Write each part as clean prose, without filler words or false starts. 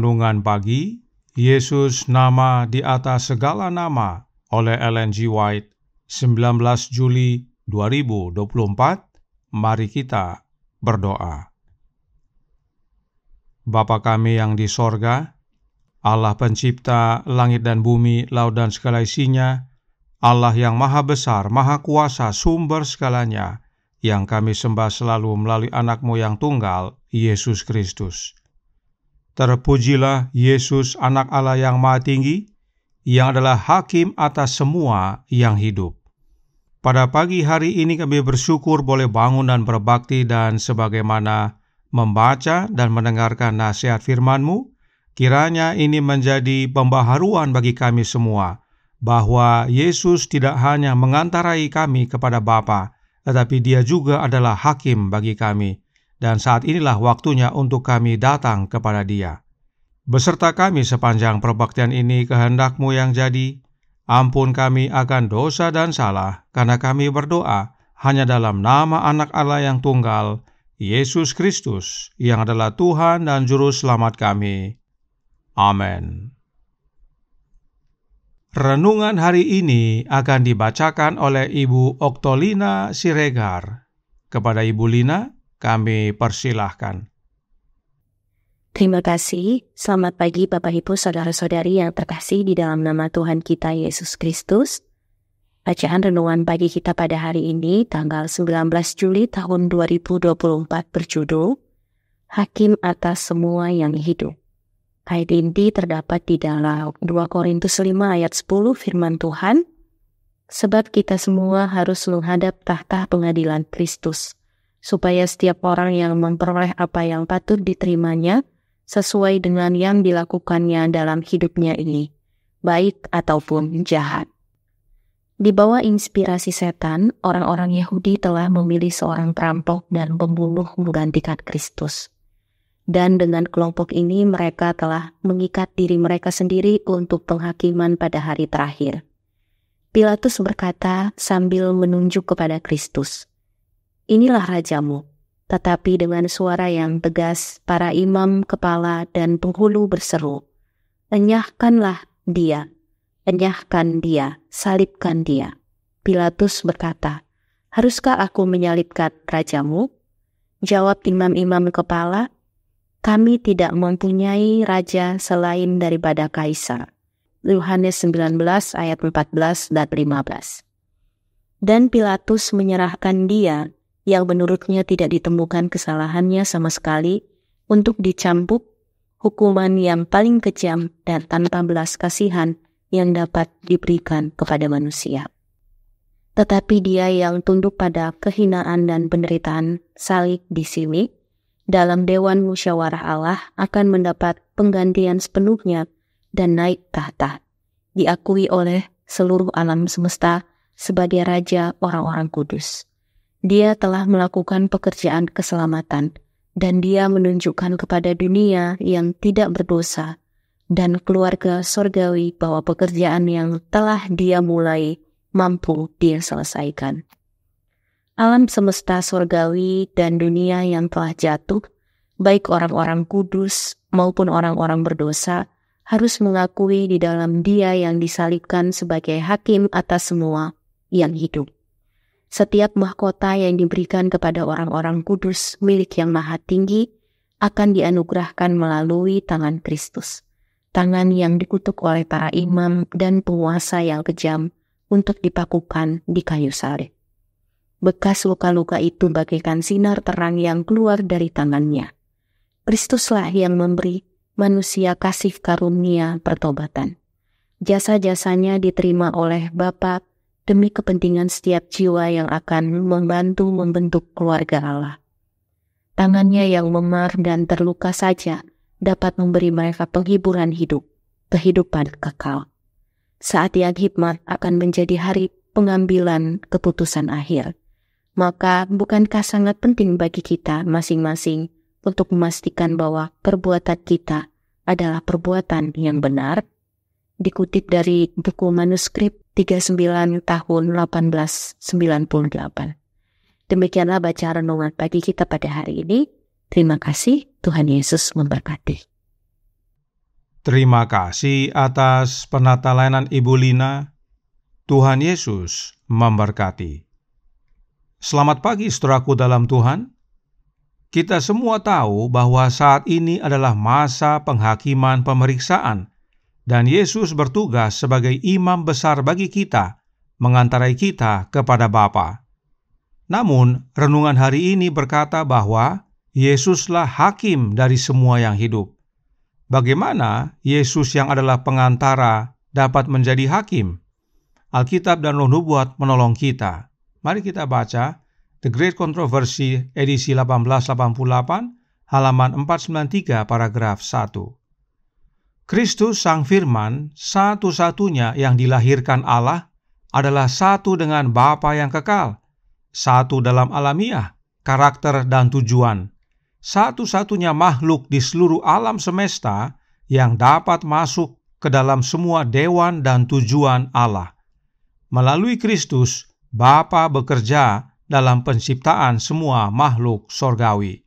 Renungan Pagi, Yesus Nama di Atas Segala Nama oleh Ellen G. White, 19 Juli 2024. Mari kita berdoa. Bapa kami yang di sorga, Allah pencipta langit dan bumi, laut dan segala isinya, Allah yang maha besar, maha kuasa, sumber segalanya, yang kami sembah selalu melalui anak-Mu yang tunggal, Yesus Kristus. Terpujilah Yesus, anak Allah yang maha tinggi, yang adalah hakim atas semua yang hidup. Pada pagi hari ini kami bersyukur boleh bangun dan berbakti, dan sebagaimana membaca dan mendengarkan nasihat firman-Mu, kiranya ini menjadi pembaharuan bagi kami semua, bahwa Yesus tidak hanya mengantarai kami kepada Bapa, tetapi Dia juga adalah hakim bagi kami. Dan saat inilah waktunya untuk kami datang kepada Dia. Beserta kami sepanjang perbaktian ini, kehendak-Mu yang jadi. Ampun kami akan dosa dan salah, karena kami berdoa hanya dalam nama Anak Allah yang tunggal, Yesus Kristus, yang adalah Tuhan dan Juru Selamat kami. Amin. Renungan hari ini akan dibacakan oleh Ibu Oktolina Siregar. Kepada Ibu Lina, kami persilahkan. Terima kasih. Selamat pagi Bapak Ibu Saudara-saudari yang terkasih di dalam nama Tuhan kita Yesus Kristus. Bacaan renungan pagi kita pada hari ini tanggal 19 Juli tahun 2024 berjudul Hakim atas semua yang hidup. Ayat inti terdapat di dalam 2 Korintus 5 ayat 10 firman Tuhan, sebab kita semua harus menghadap tahta pengadilan Kristus, supaya setiap orang yang memperoleh apa yang patut diterimanya sesuai dengan yang dilakukannya dalam hidupnya ini, baik ataupun jahat. Di bawah inspirasi setan, orang-orang Yahudi telah memilih seorang perampok dan pembunuh menggantikan Kristus. Dan dengan kelompok ini mereka telah mengikat diri mereka sendiri untuk penghakiman pada hari terakhir. Pilatus berkata sambil menunjuk kepada Kristus, "Inilah rajamu." Tetapi dengan suara yang tegas, para imam, kepala, dan penghulu berseru, "Enyahkanlah dia, enyahkan dia, salibkan dia." Pilatus berkata, "Haruskah aku menyalibkan rajamu?" Jawab imam-imam kepala, "Kami tidak mempunyai raja selain daripada Kaisar." Yohanes 19 ayat 14 dan 15. Dan Pilatus menyerahkan dia, yang menurutnya tidak ditemukan kesalahannya sama sekali, untuk dicambuk, hukuman yang paling kejam dan tanpa belas kasihan yang dapat diberikan kepada manusia. Tetapi dia yang tunduk pada kehinaan dan penderitaan salib di sini, dalam Dewan Musyawarah Allah akan mendapat penggantian sepenuhnya dan naik tahta, diakui oleh seluruh alam semesta sebagai Raja orang-orang kudus. Dia telah melakukan pekerjaan keselamatan, dan dia menunjukkan kepada dunia yang tidak berdosa dan keluarga sorgawi bahwa pekerjaan yang telah dia mulai mampu dia selesaikan. Alam semesta sorgawi dan dunia yang telah jatuh, baik orang-orang kudus maupun orang-orang berdosa, harus mengakui di dalam Dia yang disalibkan sebagai hakim atas semua yang hidup. Setiap mahkota yang diberikan kepada orang-orang kudus milik Yang Maha Tinggi akan dianugerahkan melalui tangan Kristus, tangan yang dikutuk oleh para imam dan penguasa yang kejam untuk dipakukan di kayu salib. Bekas luka-luka itu bagaikan sinar terang yang keluar dari tangannya. Kristuslah yang memberi manusia kasih karunia pertobatan. Jasa-jasanya diterima oleh Bapa demi kepentingan setiap jiwa yang akan membantu membentuk keluarga Allah. Tangannya yang memar dan terluka saja dapat memberi mereka penghiburan hidup, kehidupan kekal. Saat yang hikmat akan menjadi hari pengambilan keputusan akhir. Maka bukankah sangat penting bagi kita masing-masing untuk memastikan bahwa perbuatan kita adalah perbuatan yang benar? Dikutip dari buku manuskrip 39 tahun 1898. Demikianlah bacaan renungan pagi kita pada hari ini. Terima kasih, Tuhan Yesus memberkati. Terima kasih atas penata layanan Ibu Lina. Tuhan Yesus memberkati. Selamat pagi saudaraku dalam Tuhan. Kita semua tahu bahwa saat ini adalah masa penghakiman pemeriksaan, dan Yesus bertugas sebagai imam besar bagi kita, mengantarai kita kepada Bapa. Namun, renungan hari ini berkata bahwa Yesuslah hakim dari semua yang hidup. Bagaimana Yesus yang adalah pengantara dapat menjadi hakim? Alkitab dan Roh Nubuat menolong kita. Mari kita baca The Great Controversy edisi 1888, halaman 493, paragraf 1. Kristus Sang Firman, satu-satunya yang dilahirkan Allah, adalah satu dengan Bapa yang kekal, satu dalam alamiah, karakter dan tujuan. Satu-satunya makhluk di seluruh alam semesta yang dapat masuk ke dalam semua dewan dan tujuan Allah. Melalui Kristus, Bapa bekerja dalam penciptaan semua makhluk sorgawi.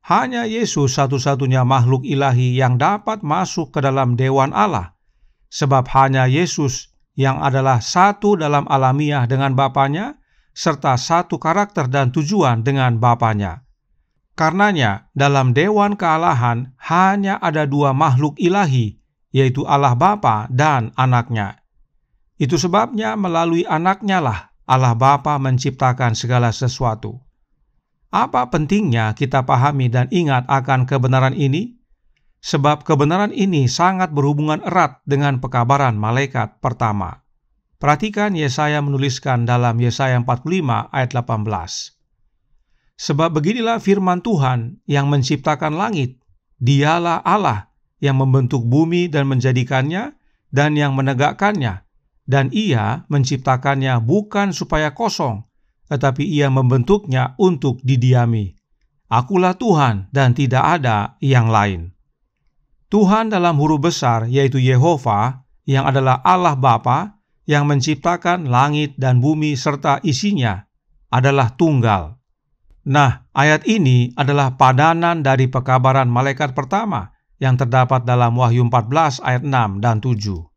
Hanya Yesus satu-satunya makhluk ilahi yang dapat masuk ke dalam dewan Allah, sebab hanya Yesus yang adalah satu dalam alamiah dengan Bapanya, serta satu karakter dan tujuan dengan Bapanya. Karenanya, dalam dewan kealahan hanya ada dua makhluk ilahi, yaitu Allah Bapa dan Anaknya. Itu sebabnya melalui Anaknya lah Allah Bapa menciptakan segala sesuatu. Apa pentingnya kita pahami dan ingat akan kebenaran ini? Sebab kebenaran ini sangat berhubungan erat dengan pekabaran malaikat pertama. Perhatikan Yesaya menuliskan dalam Yesaya 45 ayat 18. Sebab beginilah firman Tuhan yang menciptakan langit, Dialah Allah yang membentuk bumi dan menjadikannya, dan yang menegakkannya, dan Ia menciptakannya bukan supaya kosong, tetapi Ia membentuknya untuk didiami. Akulah Tuhan dan tidak ada yang lain. Tuhan dalam huruf besar, yaitu Yehova, yang adalah Allah Bapa, yang menciptakan langit dan bumi serta isinya, adalah tunggal. Nah, ayat ini adalah padanan dari pekabaran malaikat pertama yang terdapat dalam Wahyu 14 ayat 6 dan 7.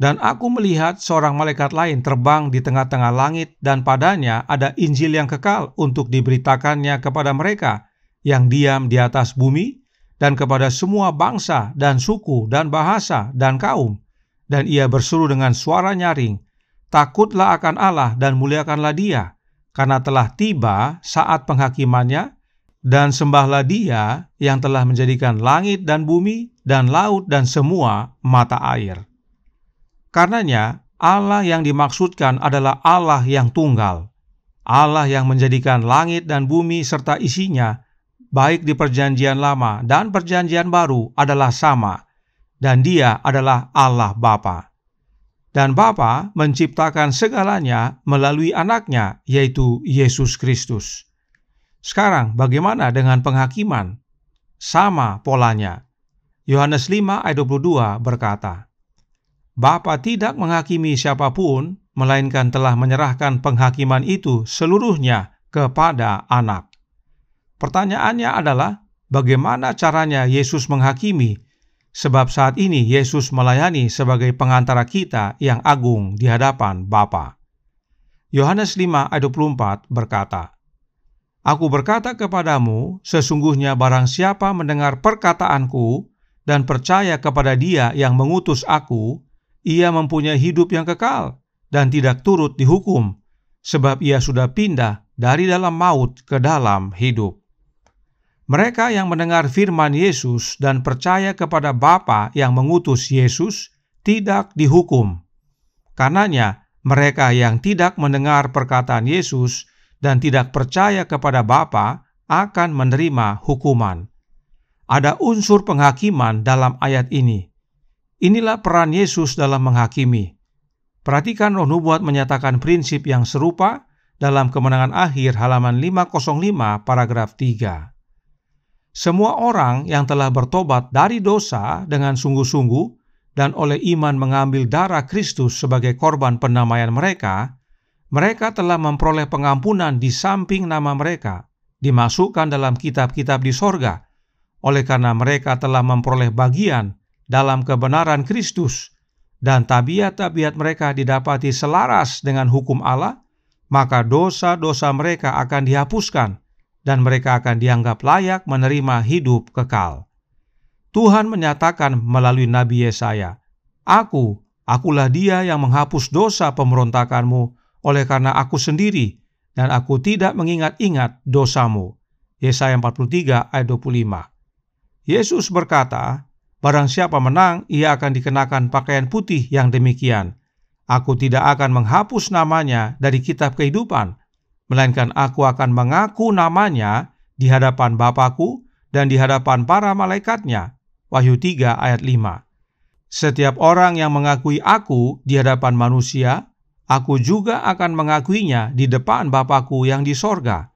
Dan aku melihat seorang malaikat lain terbang di tengah-tengah langit, dan padanya ada Injil yang kekal untuk diberitakannya kepada mereka yang diam di atas bumi, dan kepada semua bangsa dan suku dan bahasa dan kaum. Dan ia berseru dengan suara nyaring, "Takutlah akan Allah dan muliakanlah Dia, karena telah tiba saat penghakimannya, dan sembahlah Dia yang telah menjadikan langit dan bumi dan laut dan semua mata air." Karenanya, Allah yang dimaksudkan adalah Allah yang tunggal. Allah yang menjadikan langit dan bumi serta isinya, baik di Perjanjian Lama dan Perjanjian Baru, adalah sama, dan Dia adalah Allah Bapa. Dan Bapa menciptakan segalanya melalui Anaknya, yaitu Yesus Kristus. Sekarang, bagaimana dengan penghakiman? Sama polanya. Yohanes 5 ayat 22 berkata, Bapa tidak menghakimi siapapun, melainkan telah menyerahkan penghakiman itu seluruhnya kepada Anak. Pertanyaannya adalah, bagaimana caranya Yesus menghakimi? Sebab saat ini Yesus melayani sebagai pengantara kita yang agung di hadapan Bapa. Yohanes 5 ayat 24 berkata, Aku berkata kepadamu, sesungguhnya barang siapa mendengar perkataanku dan percaya kepada Dia yang mengutus aku, ia mempunyai hidup yang kekal dan tidak turut dihukum, sebab ia sudah pindah dari dalam maut ke dalam hidup. Mereka yang mendengar firman Yesus dan percaya kepada Bapa yang mengutus Yesus tidak dihukum. Karenanya, mereka yang tidak mendengar perkataan Yesus dan tidak percaya kepada Bapa akan menerima hukuman. Ada unsur penghakiman dalam ayat ini. Inilah peran Yesus dalam menghakimi. Perhatikan Roh Nubuat menyatakan prinsip yang serupa dalam Kemenangan Akhir halaman 505 paragraf 3. Semua orang yang telah bertobat dari dosa dengan sungguh-sungguh dan oleh iman mengambil darah Kristus sebagai korban pendamaian mereka, mereka telah memperoleh pengampunan di samping nama mereka, dimasukkan dalam kitab-kitab di sorga, oleh karena mereka telah memperoleh bagian dalam kebenaran Kristus, dan tabiat-tabiat mereka didapati selaras dengan hukum Allah, maka dosa-dosa mereka akan dihapuskan, dan mereka akan dianggap layak menerima hidup kekal. Tuhan menyatakan melalui Nabi Yesaya, Akulah Dia yang menghapus dosa pemberontakanmu, oleh karena Aku sendiri, dan Aku tidak mengingat-ingat dosamu. Yesaya 43 ayat 25. Yesus berkata, barang siapa menang, ia akan dikenakan pakaian putih yang demikian. Aku tidak akan menghapus namanya dari kitab kehidupan, melainkan Aku akan mengaku namanya di hadapan Bapa-Ku dan di hadapan para malaikatnya. Wahyu 3 ayat 5. Setiap orang yang mengakui Aku di hadapan manusia, Aku juga akan mengakuinya di depan Bapa-Ku yang di sorga.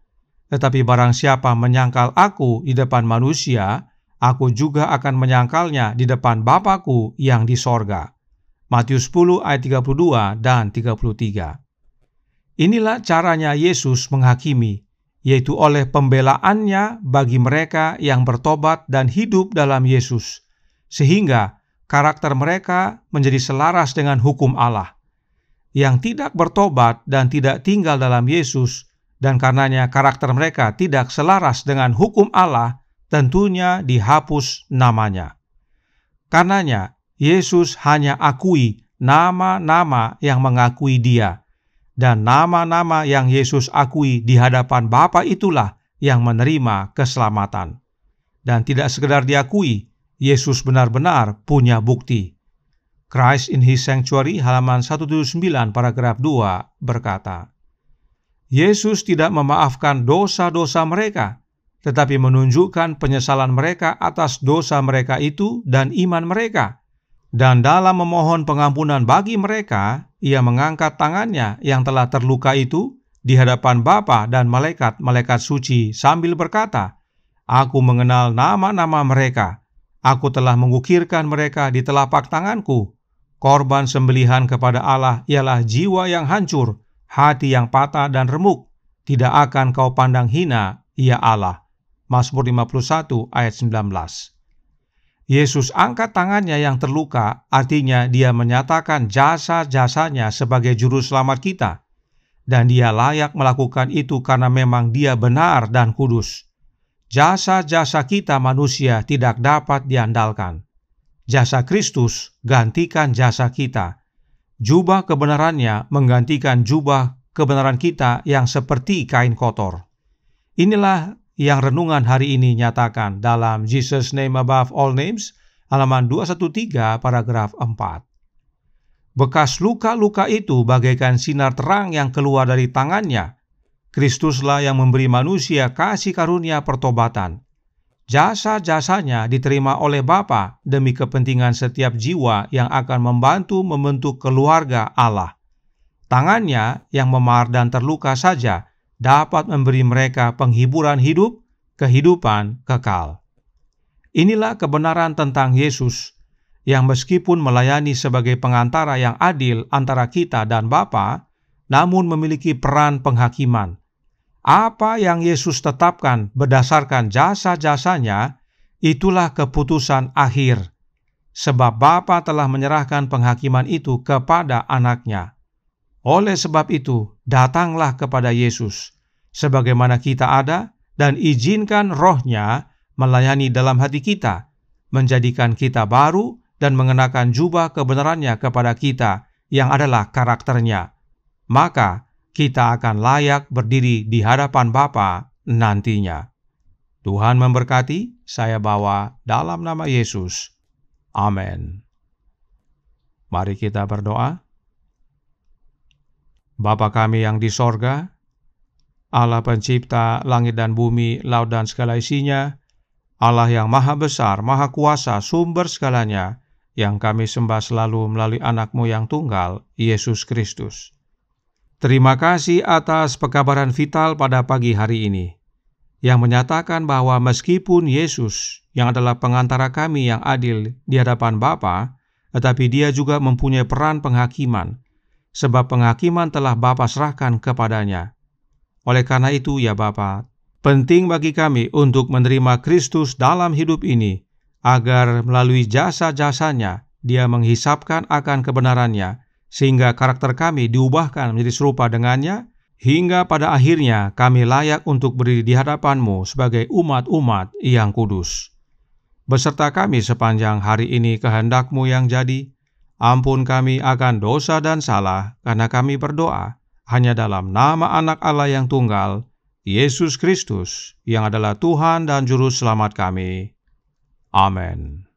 Tetapi barang siapa menyangkal Aku di depan manusia, Aku juga akan menyangkalnya di depan Bapa-Ku yang di sorga. Matius 10 ayat 32 dan 33. Inilah caranya Yesus menghakimi, yaitu oleh pembelaannya bagi mereka yang bertobat dan hidup dalam Yesus, sehingga karakter mereka menjadi selaras dengan hukum Allah. Yang tidak bertobat dan tidak tinggal dalam Yesus, dan karenanya karakter mereka tidak selaras dengan hukum Allah, tentunya dihapus namanya. Karenanya, Yesus hanya akui nama-nama yang mengakui Dia, dan nama-nama yang Yesus akui di hadapan Bapa itulah yang menerima keselamatan. Dan tidak sekedar diakui, Yesus benar-benar punya bukti. Christ in His Sanctuary halaman 179 paragraf 2 berkata, Yesus tidak memaafkan dosa-dosa mereka, tetapi menunjukkan penyesalan mereka atas dosa mereka itu dan iman mereka. Dan dalam memohon pengampunan bagi mereka, Ia mengangkat tangannya yang telah terluka itu di hadapan Bapa dan malaikat-malaikat suci sambil berkata, Aku mengenal nama-nama mereka. Aku telah mengukirkan mereka di telapak tanganku. Korban sembelihan kepada Allah ialah jiwa yang hancur, hati yang patah dan remuk. Tidak akan kau pandang hina, ya Allah. Mazmur 51 ayat 19. Yesus angkat tangannya yang terluka, artinya Dia menyatakan jasa-jasanya sebagai juru selamat kita. Dan Dia layak melakukan itu karena memang Dia benar dan kudus. Jasa-jasa kita manusia tidak dapat diandalkan. Jasa Kristus gantikan jasa kita. Jubah kebenarannya menggantikan jubah kebenaran kita yang seperti kain kotor. Inilah yang renungan hari ini nyatakan dalam Jesus Name Above All Names, halaman 213 paragraf 4. Bekas luka-luka itu bagaikan sinar terang yang keluar dari tangannya. Kristuslah yang memberi manusia kasih karunia pertobatan. Jasa-jasanya diterima oleh Bapa demi kepentingan setiap jiwa yang akan membantu membentuk keluarga Allah. Tangannya yang memar dan terluka saja dapat memberi mereka penghiburan hidup, kehidupan kekal. Inilah kebenaran tentang Yesus, yang meskipun melayani sebagai pengantara yang adil antara kita dan Bapa, namun memiliki peran penghakiman. Apa yang Yesus tetapkan berdasarkan jasa-jasanya, itulah keputusan akhir. Sebab Bapa telah menyerahkan penghakiman itu kepada anaknya. Oleh sebab itu, datanglah kepada Yesus, sebagaimana kita ada, dan izinkan Roh-Nya melayani dalam hati kita, menjadikan kita baru dan mengenakan jubah kebenarannya kepada kita, yang adalah karakternya. Maka, kita akan layak berdiri di hadapan Bapa nantinya. Tuhan memberkati, saya bawa dalam nama Yesus. Amin. Mari kita berdoa. Bapa kami yang di sorga, Allah pencipta langit dan bumi, laut dan segala isinya, Allah yang maha besar, maha kuasa, sumber segalanya, yang kami sembah selalu melalui anak-Mu yang tunggal, Yesus Kristus. Terima kasih atas pekabaran vital pada pagi hari ini, yang menyatakan bahwa meskipun Yesus, yang adalah pengantara kami yang adil di hadapan Bapa, tetapi Dia juga mempunyai peran penghakiman, sebab penghakiman telah Bapa serahkan kepadanya. Oleh karena itu, ya Bapa, penting bagi kami untuk menerima Kristus dalam hidup ini, agar melalui jasa-jasanya Dia menghisapkan akan kebenarannya, sehingga karakter kami diubahkan menjadi serupa dengannya, hingga pada akhirnya kami layak untuk berdiri di hadapan-Mu sebagai umat-umat yang kudus. Beserta kami sepanjang hari ini kehendak-Mu yang jadi. Ampun kami akan dosa dan salah, karena kami berdoa hanya dalam nama Anak Allah yang tunggal, Yesus Kristus, yang adalah Tuhan dan Juru Selamat kami. Amin.